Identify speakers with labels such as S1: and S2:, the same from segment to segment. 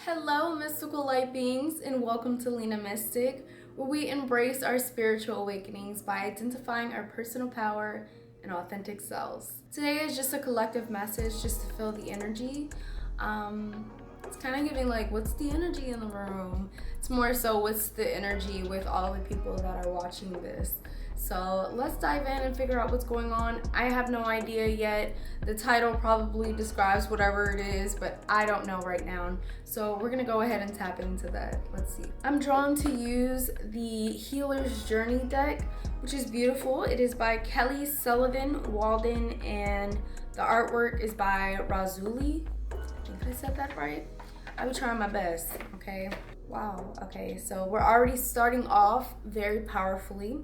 S1: Hello, mystical light beings, and welcome to Lena Mystic, where we embrace our spiritual awakenings by identifying our personal power and authentic selves. Today is just a collective message just to feel the energy. It's kind of giving like, what's the energy in the room? It's more so, what's the energy with all the people that are watching this? So let's dive in and figure out what's going on. I have no idea yet. The title probably describes whatever it is, but I don't know right now. So we're gonna go ahead and tap into that. Let's see. I'm drawn to use the Healer's Journey deck, which is beautiful. It is by Kelly Sullivan Walden, and the artwork is by Razuli. I think I said that right. I will try my best, okay? Wow, okay, so we're already starting off very powerfully.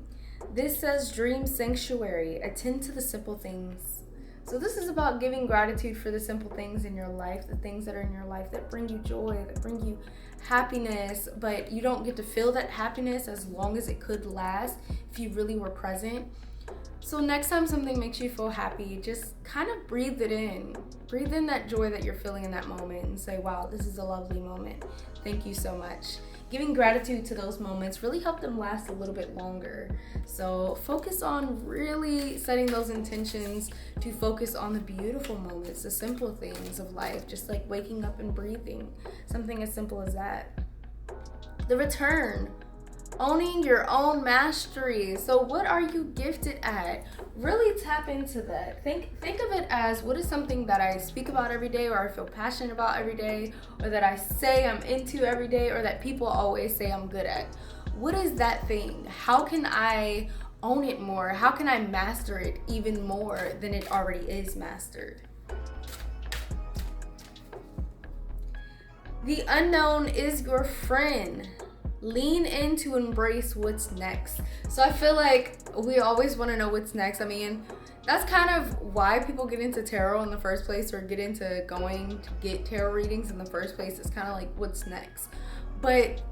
S1: This says, dream sanctuary, attend to the simple things. So this is about giving gratitude for the simple things in your life, the things that are in your life that bring you joy, that bring you happiness, but you don't get to feel that happiness as long as it could last if you really were present. So next time something makes you feel happy, just kind of breathe it in. Breathe in that joy that you're feeling in that moment and say, wow, this is a lovely moment. Thank you so much. Giving gratitude to those moments really help them last a little bit longer. So focus on really setting those intentions to focus on the beautiful moments, the simple things of life, just like waking up and breathing. Something as simple as that. The return. Owning your own mastery. So what are you gifted at? Really tap into that. Think of it as, what is something that I speak about every day, or I feel passionate about every day, or that I say I'm into every day, or that people always say I'm good at? What is that thing? How can I own it more? How can I master it even more than it already is mastered? The unknown is your friend. Lean in to embrace what's next. So I feel like we always want to know what's next. I mean, that's kind of why people get into tarot in the first place, or get into going to get tarot readings in the first place. It's kind of like, what's next? But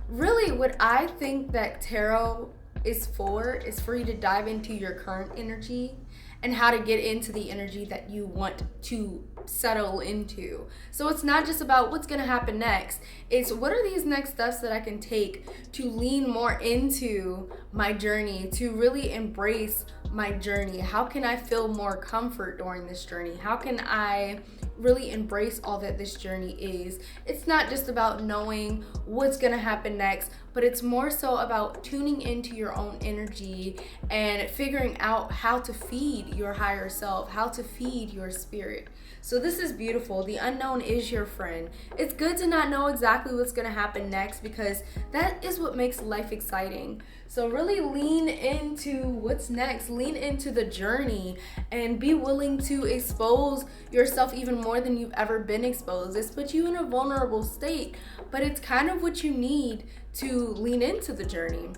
S1: really, what I think that tarot is for you to dive into your current energy and how to get into the energy that you want to settle into. So it's not just about what's gonna happen next. It's, what are these next steps that I can take to lean more into my journey, to really embrace my journey? How can I feel more comfort during this journey? How can I really embrace all that this journey is? It's not just about knowing what's gonna happen next, but it's more so about tuning into your own energy and figuring out how to feed your higher self, how to feed your spirit. So this is beautiful. The unknown is your friend. It's good to not know exactly what's gonna happen next, because that is what makes life exciting. So really lean into what's next, lean into the journey, and be willing to expose yourself even more than you've ever been exposed. It's put you in a vulnerable state, but it's kind of what you need to lean into the journey.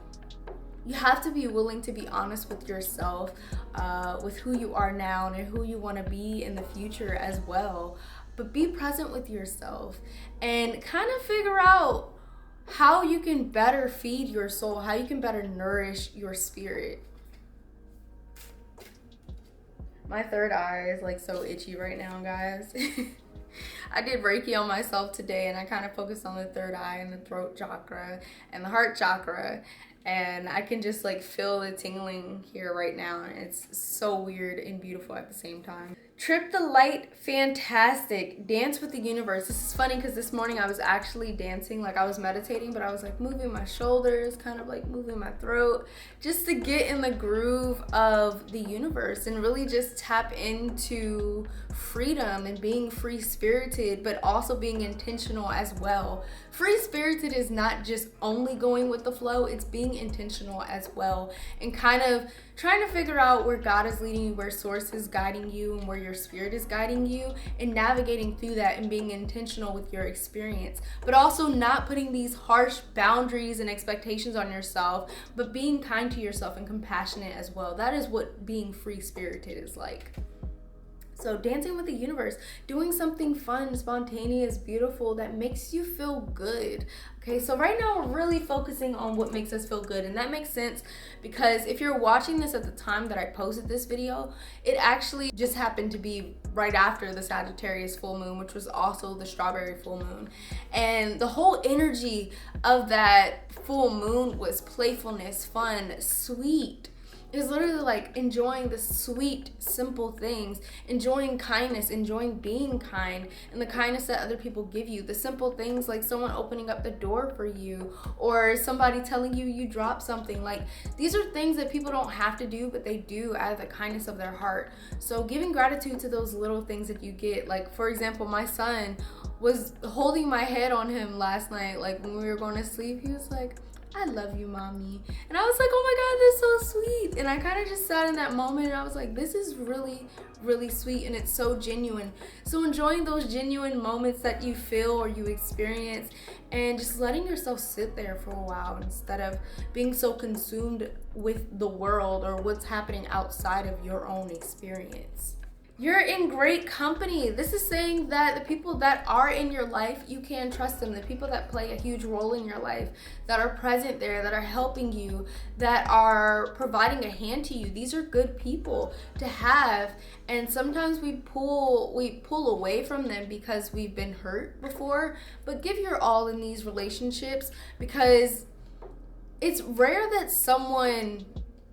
S1: You have to be willing to be honest with yourself, with who you are now and who you want to be in the future as well. But be present with yourself and kind of figure out how you can better feed your soul, how you can better nourish your spirit. My third eye is like so itchy right now, guys. I did Reiki on myself today, and I kind of focused on the third eye and the throat chakra and the heart chakra, and I can just like feel the tingling here right now, and it's so weird and beautiful at the same time. Trip the light, fantastic. Dance with the universe. This is funny because this morning I was actually dancing, like I was meditating, but I was like moving my shoulders, kind of like moving my throat, just to get in the groove of the universe and really just tap into freedom and being free-spirited, but also being intentional as well. Free-spirited is not just only going with the flow, it's being intentional as well, and kind of trying to figure out where God is leading you, where source is guiding you, and where your spirit is guiding you, and navigating through that and being intentional with your experience, but also not putting these harsh boundaries and expectations on yourself, but being kind to yourself and compassionate as well. That is what being free-spirited is like. So dancing with the universe, doing something fun, spontaneous, beautiful, that makes you feel good. Okay, so right now we're really focusing on what makes us feel good. And that makes sense because if you're watching this at the time that I posted this video, it actually just happened to be right after the Sagittarius full moon, which was also the strawberry full moon. And the whole energy of that full moon was playfulness, fun, sweet. It's literally like enjoying the sweet, simple things, enjoying kindness, enjoying being kind, and the kindness that other people give you. The simple things like someone opening up the door for you, or somebody telling you you dropped something. Like, these are things that people don't have to do, but they do out of the kindness of their heart. So giving gratitude to those little things that you get. Like, for example, my son was holding my head on him last night. Like, when we were going to sleep, he was like, "I love you, mommy." And I was like, oh my God, that's so sweet. And I kind of just sat in that moment and I was like, this is really, really sweet, and it's so genuine. So enjoying those genuine moments that you feel or you experience, and just letting yourself sit there for a while instead of being so consumed with the world or what's happening outside of your own experience. You're in great company. This is saying that the people that are in your life, you can trust them. The people that play a huge role in your life, that are present there, that are helping you, that are providing a hand to you. These are good people to have. And sometimes we pull away from them because we've been hurt before. But give your all in these relationships, because it's rare that someone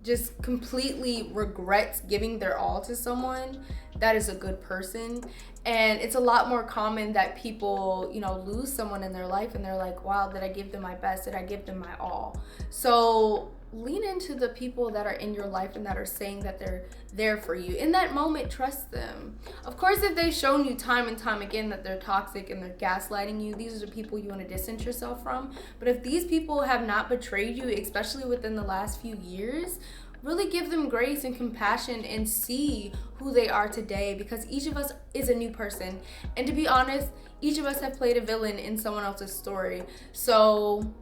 S1: just completely regrets giving their all to someone that is a good person. And it's a lot more common that people, lose someone in their life and they're like, wow, did I give them my best? Did I give them my all? So lean into the people that are in your life and that are saying that they're there for you. In that moment, trust them. Of course, if they've shown you time and time again that they're toxic and they're gaslighting you, these are the people you want to distance yourself from. But if these people have not betrayed you, especially within the last few years, really give them grace and compassion and see who they are today, because each of us is a new person. And to be honest, each of us have played a villain in someone else's story. So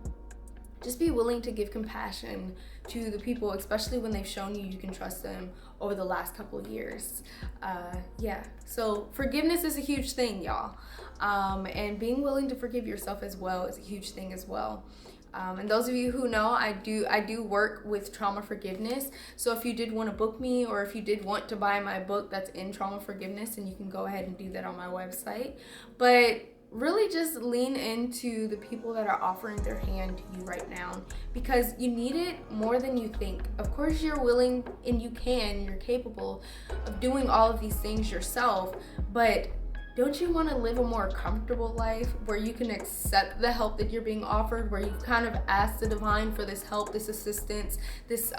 S1: just be willing to give compassion to the people, especially when they've shown you can trust them over the last couple of years. So forgiveness is a huge thing, y'all. And being willing to forgive yourself as well is a huge thing as well. And those of you who know, I do work with trauma forgiveness. So if you did want to book me, or if you did want to buy my book that's in trauma forgiveness, then you can go ahead and do that on my website. But really just lean into the people that are offering their hand to you right now, because you need it more than you think. Of course, you're willing and you're capable of doing all of these things yourself, but don't you want to live a more comfortable life where you can accept the help that you're being offered, where you've kind of asked the divine for this help, this assistance, this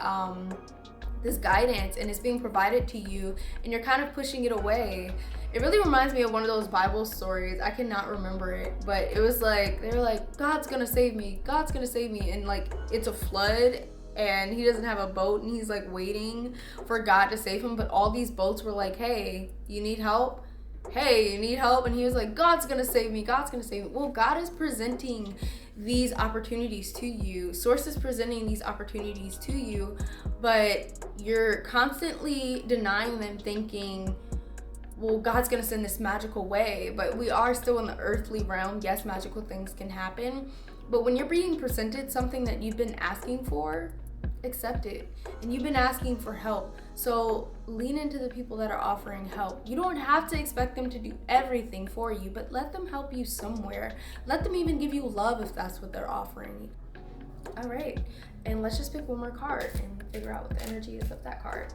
S1: guidance, and it's being provided to you, and you're kind of pushing it away? It really reminds me of one of those Bible stories. I cannot remember it, but it was like, they were like, God's gonna save me, God's gonna save me, and like it's a flood and he doesn't have a boat and he's like waiting for God to save him, but all these boats were like, hey, you need help? Hey, you need help? And he was like, God's gonna save me, God's gonna save me. Well, God is presenting these opportunities to you. Source is presenting these opportunities to you, but you're constantly denying them, thinking, well, God's gonna send this magical way. But we are still in the earthly realm. Yes, magical things can happen, but when you're being presented something that you've been asking for, accept it. And you've been asking for help, so lean into the people that are offering help. You don't have to expect them to do everything for you, but let them help you somewhere. Let them even give you love if that's what they're offering. All right, and let's just pick one more card and figure out what the energy is of that card.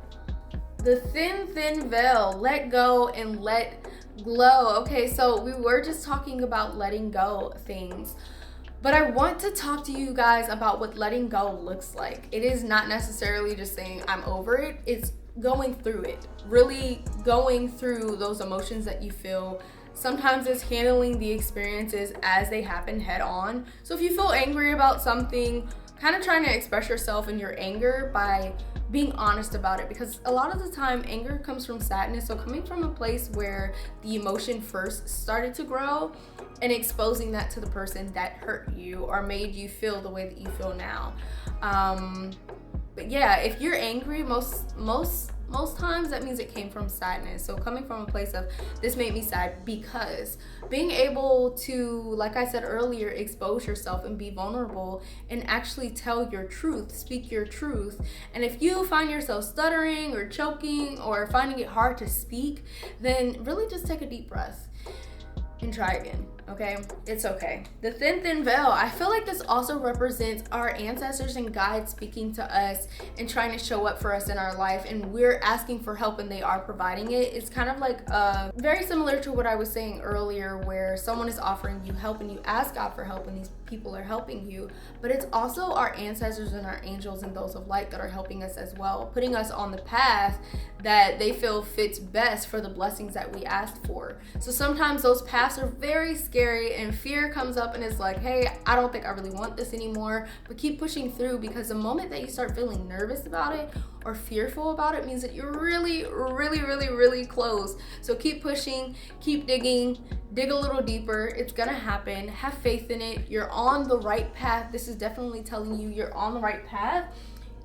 S1: The thin veil. Let go and let glow. Okay, so we were just talking about letting go of things, but I want to talk to you guys about what letting go looks like. It is not necessarily just saying I'm over it. It's going through it. Really going through those emotions that you feel. Sometimes it's handling the experiences as they happen head on. So if you feel angry about something, kind of trying to express yourself in your anger by being honest about it, because a lot of the time anger comes from sadness. So coming from a place where the emotion first started to grow and exposing that to the person that hurt you or made you feel the way that you feel now. But yeah, if you're angry, most most times that means it came from sadness. So coming from a place of this made me sad, because being able to, like I said earlier, expose yourself and be vulnerable and actually tell your truth, speak your truth. And if you find yourself stuttering or choking or finding it hard to speak, then really just take a deep breath and try again. Okay, it's okay. The thin veil, I feel like this also represents our ancestors and guides speaking to us and trying to show up for us in our life, and we're asking for help and they are providing it. It's kind of like very similar to what I was saying earlier, where someone is offering you help and you ask God for help and these people are helping you. But it's also our ancestors and our angels and those of light that are helping us as well, putting us on the path that they feel fits best for the blessings that we asked for. So sometimes those paths are very scary and fear comes up and it's like, hey, I don't think I really want this anymore, but keep pushing through, because the moment that you start feeling nervous about it or fearful about it means that you're really close. So keep pushing, keep digging, dig a little deeper. It's gonna happen. Have faith in it. You're on the right path. This is definitely telling you you're on the right path.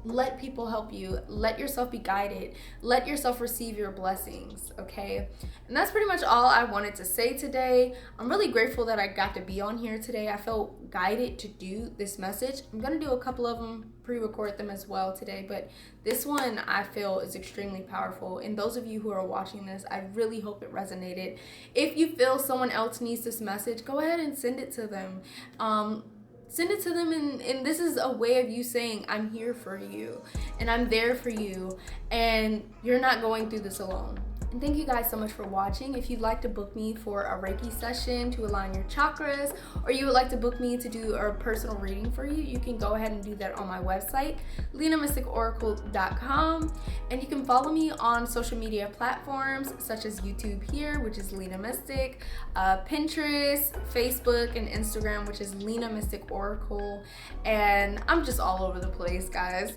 S1: Let people help you. Let yourself be guided. Let yourself receive your blessings, okay? And that's pretty much all I wanted to say today. I'm really grateful that I got to be on here today. I felt guided to do this message. I'm gonna do a couple of them, pre-record them as well today, but this one I feel is extremely powerful. And those of you who are watching this, I really hope it resonated. If you feel someone else needs this message, go ahead and send it to them. Send it to them, and this is a way of you saying, I'm here for you and I'm there for you and you're not going through this alone. And thank you guys so much for watching. If you'd like to book me for a Reiki session to align your chakras, or you would like to book me to do a personal reading for you, you can go ahead and do that on my website, LenaMysticOracle.com. And you can follow me on social media platforms such as YouTube here, which is Lena Mystic, Pinterest, Facebook, and Instagram, which is Lena Mystic Oracle. And I'm just all over the place, guys.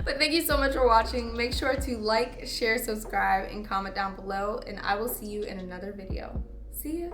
S1: But thank you so much for watching. Make sure to like, share, subscribe, and comment down below, and I will see you in another video. See ya.